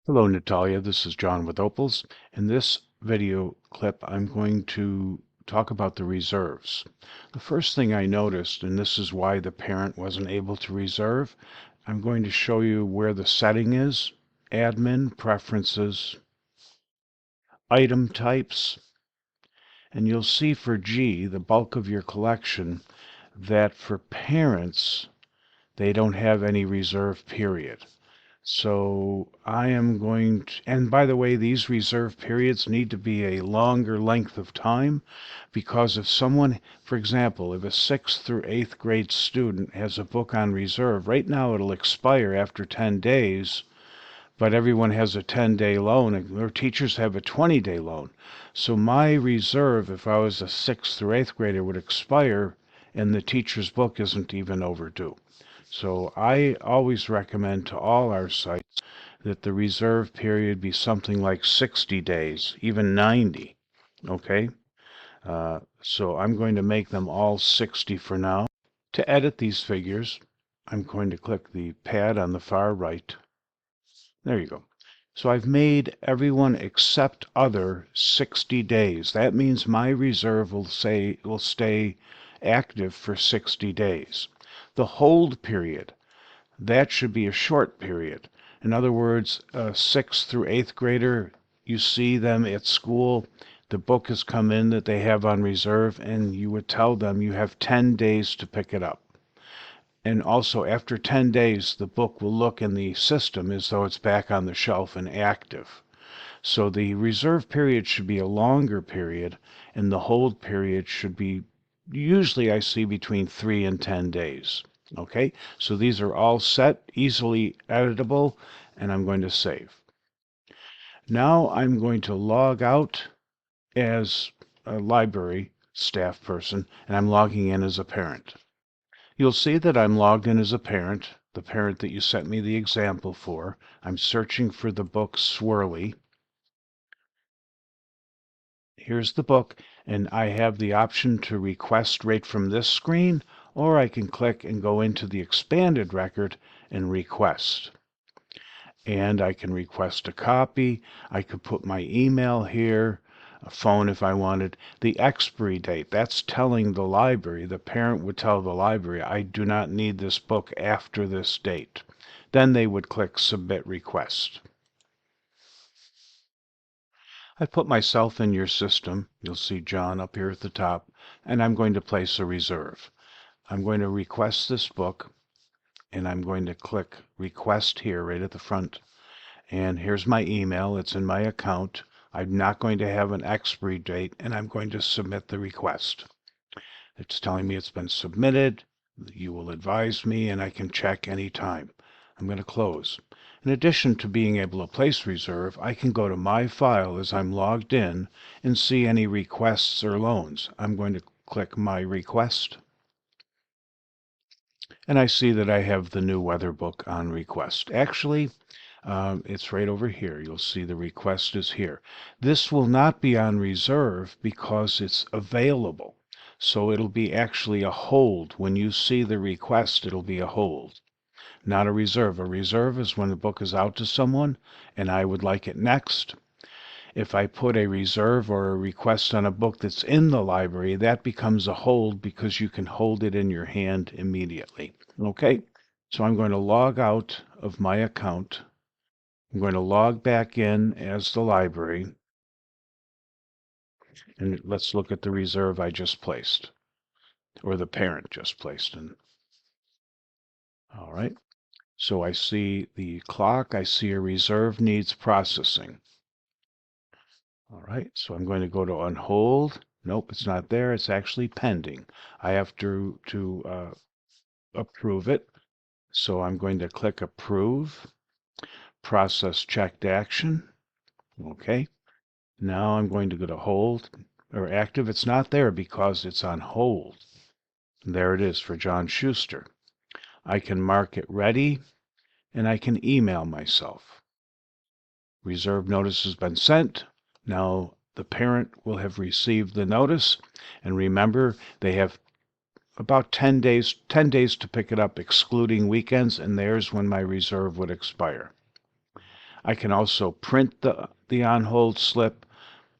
Hello, Natalia. This is John with Opals. In this video clip, I'm going to talk about the reserves. The first thing I noticed, and this is why the parent wasn't able to reserve, I'm going to show you where the setting is, admin, preferences, item types, and you'll see for G, the bulk of your collection, that for parents, they don't have any reserve period. So I am going to, and by the way, these reserve periods need to be a longer length of time because if someone, for example, if a 6th through 8th grade student has a book on reserve, right now it'll expire after 10 days, but everyone has a 10-day loan, and their teachers have a 20-day loan. So my reserve, if I was a 6th through 8th grader, would expire, and the teacher's book isn't even overdue. So I always recommend to all our sites that the reserve period be something like 60 days, even 90, okay? So I'm going to make them all 60 for now. To edit these figures, I'm going to click the pad on the far right. There you go. So I've made everyone except other 60 days. That means my reserve will stay active for 60 days. The hold period, that should be a short period. In other words, a 6th through 8th grader, you see them at school, the book has come in that they have on reserve, and you would tell them you have 10 days to pick it up. And also, after 10 days, the book will look in the system as though it's back on the shelf and active. So the reserve period should be a longer period, and the hold period should be, usually I see between 3 and 10 days. Okay, so these are all set, easily editable, and I'm going to save. Now I'm going to log out as a library staff person, and I'm logging in as a parent. You'll see that I'm logged in as a parent, the parent that you sent me the example for. I'm searching for the book Swirly. Here's the book, and I have the option to request right from this screen, or I can click and go into the expanded record and request. And I can request a copy. I could put my email here, a phone if I wanted. The expiry date, that's telling the library, the parent would tell the library, I do not need this book after this date. Then they would click Submit Request. I put myself in your system. You'll see John up here at the top, and I'm going to place a reserve. I'm going to request this book, and I'm going to click Request here right at the front. And here's my email. It's in my account. I'm not going to have an expiry date, and I'm going to submit the request. It's telling me it's been submitted. You will advise me, and I can check any time. I'm going to close. In addition to being able to place reserve, I can go to my file as I'm logged in and see any requests or loans. I'm going to click My Request, and I see that I have the new weather book on request. Actually, it's right over here. You'll see the request is here. This will not be on reserve because it's available. So it'll be actually a hold. When you see the request, it'll be a hold, not a reserve. A reserve is when the book is out to someone and I would like it next. If I put a reserve or a request on a book that's in the library, that becomes a hold because you can hold it in your hand immediately. Okay, so I'm going to log out of my account. I'm going to log back in as the library, and let's look at the reserve I just placed, or the parent just placed in. All right, so I see the clock, I see a reserve needs processing. All right, so I'm going to go to on hold. Nope, it's not there, it's actually pending. I have to approve it, so I'm going to click approve, process checked action. Okay, now I'm going to go to hold or active. It's not there because it's on hold. There it is for John Schuster. I can mark it ready, and I can email myself. Reserve notice has been sent. Now the parent will have received the notice, and remember, they have about 10 days to pick it up, excluding weekends, and there's when my reserve would expire. I can also print the on-hold slip,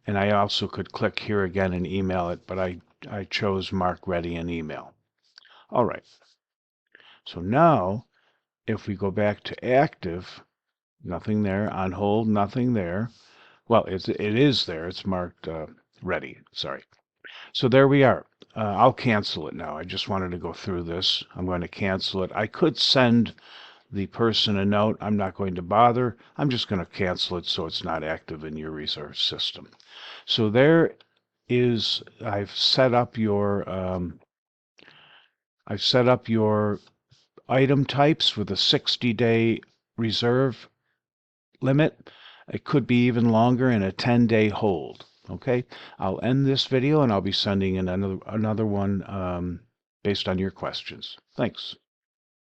and I also could click here again and email it, but I chose Mark Ready and Email. All right. So now, if we go back to active, nothing there. On hold, nothing there. Well, it is there. It's marked ready. Sorry. So there we are. I'll cancel it now. I just wanted to go through this. I'm going to cancel it. I could send the person a note. I'm not going to bother. I'm just going to cancel it so it's not active in your resource system. So there is, I've set up your item types with a 60-day reserve limit. It could be even longer, and a 10-day hold. Okay, I'll end this video and I'll be sending in another one based on your questions. Thanks.